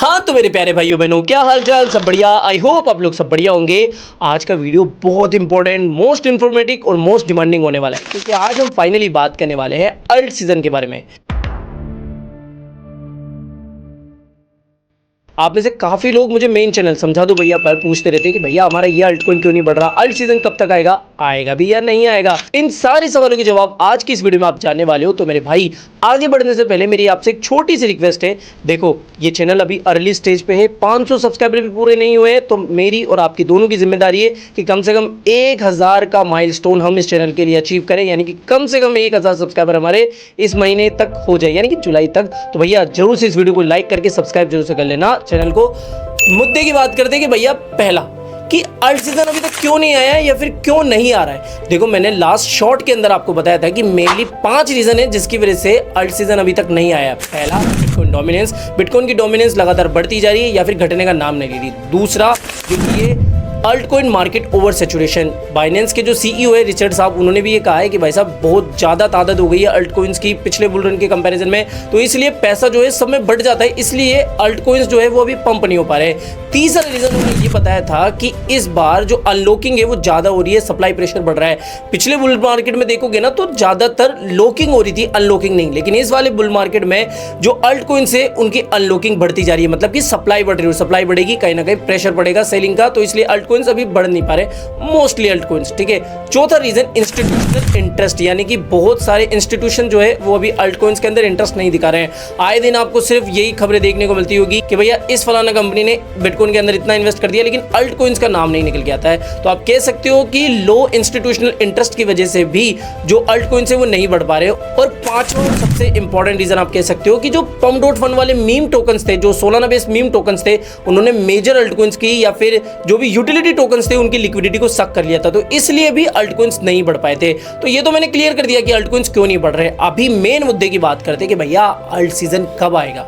हाँ तो मेरे प्यारे भाइयों बहनों, क्या हाल चाल, सब बढ़िया। आई होप आप लोग सब बढ़िया होंगे। आज का वीडियो बहुत इंपॉर्टेंट, मोस्ट इन्फॉर्मेटिव और मोस्ट डिमांडिंग होने वाला है, क्योंकि आज हम फाइनली बात करने वाले हैं अल्ट सीजन के बारे में। आप में से काफी लोग मुझे मेन चैनल समझा दो भैया पर पूछते रहते हैं कि भैया हमारा ये अल्ट कॉइन क्यों नहीं बढ़ रहा, अल्ट सीजन कब तक आएगा, आएगा भी या नहीं आएगा। इन सारे सवालों के जवाब आज की इस वीडियो में आप जानने वाले हो। तो मेरे भाई आगे बढ़ने से पहले मेरी आपसे एक छोटी सी रिक्वेस्ट है। देखो ये चैनल अभी अर्ली स्टेज पे है, 500 सब्सक्राइबर भी पूरे नहीं हुए हैं, तो मेरी और आपकी दोनों की जिम्मेदारी है कि कम से कम 1000 का माइलस्टोन हम इस चैनल के लिए अचीव करें, यानी कि कम से कम 1000 सब्सक्राइबर हमारे इस महीने तक हो जाए, यानी कि जुलाई तक। तो भैया जरूर से इस वीडियो को लाइक करके सब्सक्राइब जरूर से कर लेना चैनल को। मुद्दे की बात करते हैं कि भैया पहला कि अल्ट सीजन अभी तक क्यों नहीं आया या फिर क्यों नहीं आ रहा है। देखो मैंने लास्ट शॉर्ट के अंदर आपको बताया था कि मेनली 5 रीजन है जिसकी वजह से अल्ट सीजन अभी तक नहीं आया। पहला, बिटकॉइन डोमिनेंस, बिटकॉइन की डोमिनेंस लगातार बढ़ती जा रही है या फिर घटने का नाम नहीं ले रही। दूसरा जो कि ये alt coin market over saturation, Binance के जो सीईओ है रिचर्ड साहब, उन्होंने भी ये कहा है कि भाई साहब बहुत ज़्यादा तादाद हो गई है अल्ट कॉइन्स की पिछले बुल रन के कंपैरिजन में, तो इसलिए पैसा जो है सब में बढ़ जाता है, इसलिए अल्ट कॉइन्स जो है वो अभी पंप नहीं हो पा रहे। तीसरा रीजन उन्होंने ये बताया था कि इस बार जो अनलॉकिंग है वो ज़्यादा हो रही है, सप्लाई प्रेशर बढ़ रहा है। पिछले बुल मार्केट में देखोगे ना तो ज़्यादातर लॉकिंग हो रही थी, अनलॉकिंग नहीं, लेकिन इस वाले बुल मार्केट में जो अल्ट कॉइन्स है उनकी अनलॉकिंग बढ़ती जा रही है, मतलब कि सप्लाई बढ़ रही है। सप्लाई बढ़ेगी कहीं ना कहीं प्रेशर पड़ेगा सेलिंग का, तो इसलिए अल्ट कॉइन्स अभी बढ़ नहीं पा रहे मोस्टली अल्ट कॉइन्स। ठीक है, चौथा रीजन इंस्टीट्यूशनल इंटरेस्ट, यानी कि बहुत सारे इंस्टीट्यूशन जो है वो अभी अल्ट कॉइन्स के अंदर इंटरेस्ट नहीं दिखा रहे हैं। आए दिन आपको सिर्फ यही खबरें देखने को मिलती होगी कि भैया इस फलाना कंपनी ने बिटकॉइन के अंदर इतना इन्वेस्ट कर दिया, लेकिन अल्ट कॉइन्स का नाम नहीं निकल के आता है। तो आप कह सकते हो कि लो इंस्टीट्यूशनल इंटरेस्ट की वजह से भी जो अल्ट कॉइन्स है वो नहीं बढ़ पा रहे। और पांचवा सबसे इंपॉर्टेंट रीजन आप कह सकते हो कि जो पम्प डॉट फंड वाले मीम टोकन्स थे, जो सोलाना बेस्ड मीम टोकन्स थे, उन्होंने मेजर अल्ट कॉइन्स की या फिर जो भी यूटिलिटी टोकन्स थे उनकी लिक्विडिटी को सक कर लिया था, तो इसलिए भी अल्ट कॉइन्स नहीं बढ़ पाए थे। तो ये तो मैंने क्लियर कर दिया कि अल्ट कॉइन्स क्यों नहीं बढ़ रहे। अभी मेन मुद्दे की बात करते हैं कि भैया अल्ट सीजन कब आएगा।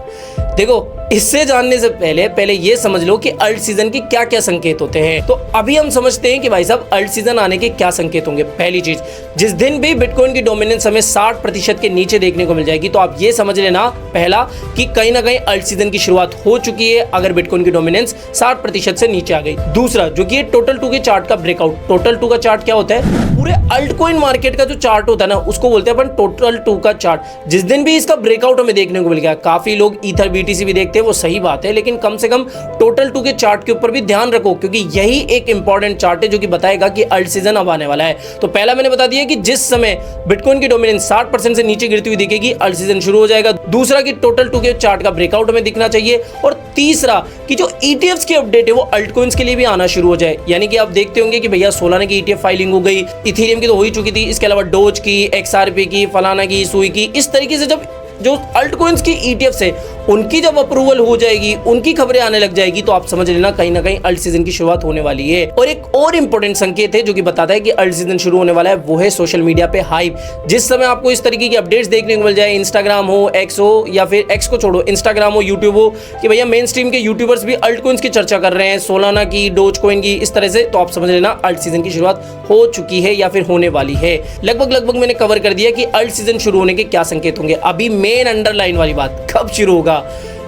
देखो इससे जानने से पहले ये समझ लो कि अल्ट सीजन के क्या क्या संकेत होते हैं। तो अभी हम समझते हैं कि भाई साहब अल्ट सीजन आने के क्या संकेत होंगे। पहली चीज, जिस दिन भी बिटकॉइन की डोमिनेंस हमें 60% के नीचे देखने को मिल जाएगी, तो आप ये समझ लेना पहला कि कहीं ना कहीं अल्ट सीजन की शुरुआत हो चुकी है, अगर बिटकॉइन की डोमिनेंस 60% से नीचे आ गई। दूसरा जो कि टोटल 2 के चार्ट का ब्रेकआउट। टोटल 2 का चार्ट क्या होता है? पूरे अल्ट कॉइन मार्केट का जो चार्ट होता है ना उसको बोलते हैं अपन टोटल 2 का चार्ट। जिस दिन भी इसका ब्रेकआउट हमें देखने को मिल गया, काफी लोग ईथर बीटीसी भी देखते हैं, वो सही बात है, लेकिन कम से कम टोटल 2 के चार्ट के ऊपर भी ध्यान रखो, क्योंकि यही एक इंपॉर्टेंट चार्ट है जो कि बताएगा कि अल्ट सीजन अब आने वाला है। तो पहला मैंने बता दिया कि जिस समय बिटकॉइन की डोमिनेंस 60% से नीचे गिरती हुई दिखेगी अल्ट सीजन शुरू हो जाएगा। दूसरा कि टोटल 2 के चार्ट का ब्रेकआउट हमें दिखना चाहिए। और तीसरा कि जो ईटीएफ्स की अपडेट है वो अल्ट कॉइन्स के लिए भी आना शुरू हो जाए, यानी कि आप देखते होंगे कि भैया सोलाना की ईटीएफ फाइलिंग हो गई, इथेरियम की तो हो ही चुकी थी, इसके अलावा डोज की, एक्सआरपी की, फलाना की, सुई की, इस तरीके से जब जो अल्ट कॉइन्स की ईटीएफ्स है उनकी जब अप्रूवल हो जाएगी, उनकी खबरें आने लग जाएगी, तो आप समझ लेना कहीं ना कहीं अल्ट सीजन की शुरुआत होने वाली है। और एक और इंपॉर्टेंट संकेत है जो कि बताता है कि अल्ट सीजन शुरू होने वाला है, वो है सोशल मीडिया पे हाइप। जिस समय आपको इस तरीके की अपडेट्स देखने को मिल जाए, इंस्टाग्राम हो, एक्स हो, या फिर एक्स को छोड़ो, इंस्टाग्राम हो, यूट्यूब हो, कि भैया मेन स्ट्रीम के यूट्यूबर्स भी अल्ट कॉइन्स की चर्चा कर रहे हैं, सोलाना की, डोज कॉइन की, इस तरह से, तो आप समझ लेना अल्ट सीजन की शुरुआत हो चुकी है या फिर होने वाली है। लगभग मैंने कवर कर दिया कि अल्ट सीजन शुरू होने के क्या संकेत होंगे। अभी मेन अंडरलाइन वाली बात, कब शुरू होगा।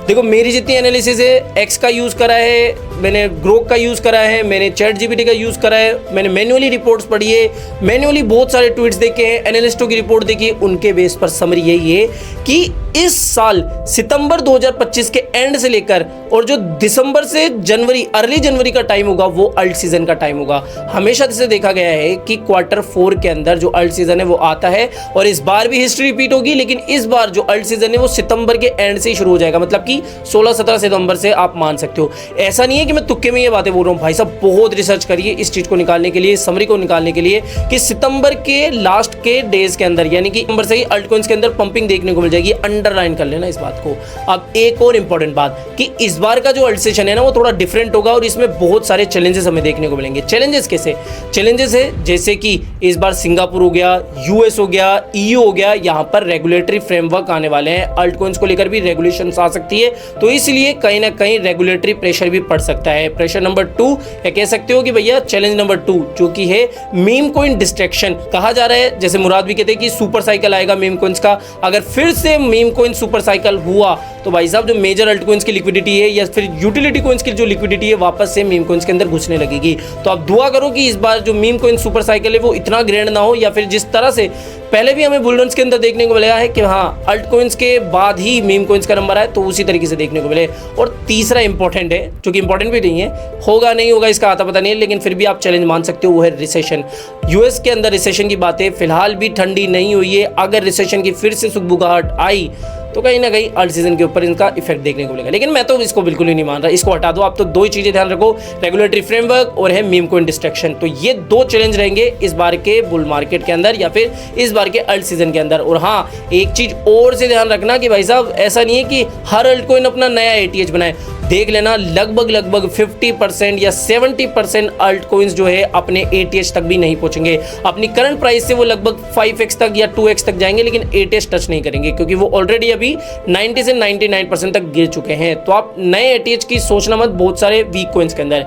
देखो मेरी जितनी एनालिसिस है, एक्स का यूज़ करा है मैंने, ग्रोक का यूज़ करा है मैंने, चैट जीपीटी का यूज़ करा है मैंने, मैन्युअली रिपोर्ट्स पढ़ी है, मैन्युअली बहुत सारे ट्वीट्स देखे हैं, एनालिस्टों की रिपोर्ट देखी है, उनके बेस पर समरी यही है कि इस साल सितंबर 2025 के एंड से लेकर और जो दिसंबर से जनवरी, अर्ली जनवरी का टाइम होगा वो अल्ट सीजन का टाइम होगा। हमेशा से देखा गया है कि Q4 के अंदर जो अल्ट सीजन है वो आता है, और इस बार भी हिस्ट्री रिपीट होगी, लेकिन इस बार जो अल्ट सीजन है वो सितंबर के एंड से ही शुरू हो जाएगा, मतलब कि 16-17 सितंबर से आप मान सकते हो। ऐसा नहीं है कि मैं तुक्के में ये बातें बोल रहा हूँ, भाई साहब बहुत रिसर्च करिए इस चीज को निकालने के लिए, समरी को निकालने के लिए, कि सितंबर के लास्ट के डेज के अंदर, यानी कि सितंबर से ही अल्ट कॉइन्स के अंदर पंपिंग देखने को मिल जाएगी। अंडरलाइन कर लेना इस बात को। अब एक और इंपॉर्टेंट बात कि इस बार का जो अल्ट सेशन है ना वो थोड़ा डिफरेंट होगा, और इसमें बहुत सारे चैलेंजेस हमें देखने को मिलेंगे। चैलेंजेस कैसे? चैलेंजेस है जैसे कि इस बार सिंगापुर हो गया, यूएस हो गया, ईयू हो गया, यहाँ पर रेगुलेटरी फ्रेमवर्क आने वाले हैं, अल्ट कॉइन्स को लेकर भी रेगुलेशंस आ सकती है, तो इसलिए कहीं ना कहीं रेगुलेटरी प्रेशर भी पड़ सकता है। प्रेशर नंबर 2 या कह सकते हो कि भैया चैलेंज नंबर 2 जो कि है मीम कॉइन डिस्ट्रैक्शन। कहा जा रहा है, जैसे मुराद भी कहते हैं कि सुपर साइकिल आएगा मीम कॉइन्स का, अगर फिर से मीम कोइन सुपर साइकिल हुआ तो भाई साहब जो मेजर अल्ट कोइंस की लिक्विडिटी है या फिर यूटिलिटी कोइंस की जो लिक्विडिटी है वापस से मीम कोइंस के अंदर घुसने लगेगी। तो आप दुआ करो कि इस बार जो मीम कोइन सुपर साइकिल है वो इतना ग्रैंड ना हो, या फिर जिस तरह से पहले भी हमें बुल रन्स के अंदर देखने को मिला है कि हाँ अल्ट कोइंस के बाद ही मीम कोइंस का नंबर आए, तो उसी तरीके से देखने को मिले। और तीसरा इंपॉर्टेंट है, जो कि इंपॉर्टेंट भी नहीं है, होगा नहीं होगा इसका आता पता नहीं है, लेकिन फिर भी आप चैलेंज मान सकते हो, वो है रिसेशन। यूएस के अंदर रिसेशन की बातें फिलहाल भी ठंडी नहीं हुई है। अगर रिसेशन की फिर से सुगबुगाहट आई तो कहीं ना कहीं अल्ट सीजन के ऊपर इनका इफेक्ट देखने को मिलेगा। लेकिन मैं तो इसको बिल्कुल ही नहीं मान रहा, इसको हटा दो आप। तो दो ही चीजें ध्यान रखो, रेगुलेटरी फ्रेमवर्क और है मीम कोइन डिस्ट्रैक्शन। तो ये दो चैलेंज रहेंगे इस बार के बुल मार्केट के अंदर या फिर इस बार के अल्ट सीजन के अंदर। और हाँ, एक चीज और से ध्यान रखना कि भाई साहब ऐसा नहीं है कि हर अल्ट कोइन अपना नया एटीएच बनाए। देख लेना लगभग 50% या 70% अल्ट कोइंस जो है अपने एटीएच तक भी नहीं पहुंचेंगे। अपनी करंट प्राइस से वो लगभग 5x तक या 2x तक जाएंगे, लेकिन एटीएच टच नहीं करेंगे क्योंकि वो ऑलरेडी अभी 90 से 99% तक गिर चुके हैं। तो आप नए एटीएच की सोचना मत बहुत सारे वीक कोइंस के अंदर।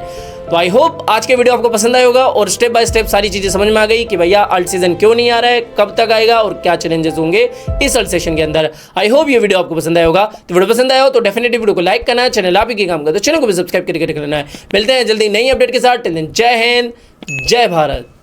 तो आई होप आज के वीडियो आपको पसंद आया होगा और स्टेप बाय स्टेप सारी चीजें समझ में आ गई कि भैया अल्ट सीजन क्यों नहीं आ रहा है, कब तक आएगा और क्या चैलेंजेस होंगे इस अल्ट सेशन के अंदर। आई होप ये वीडियो आपको पसंद आया होगा। तो वीडियो पसंद आया हो तो डेफिनेटली वीडियो को लाइक करना है, चैनल आप ही के काम का तो चैनल को भी सब्सक्राइब करके रखना है। मिलते हैं जल्दी नई अपडेट के साथ। टिल देन जय हिंद, जय भारत।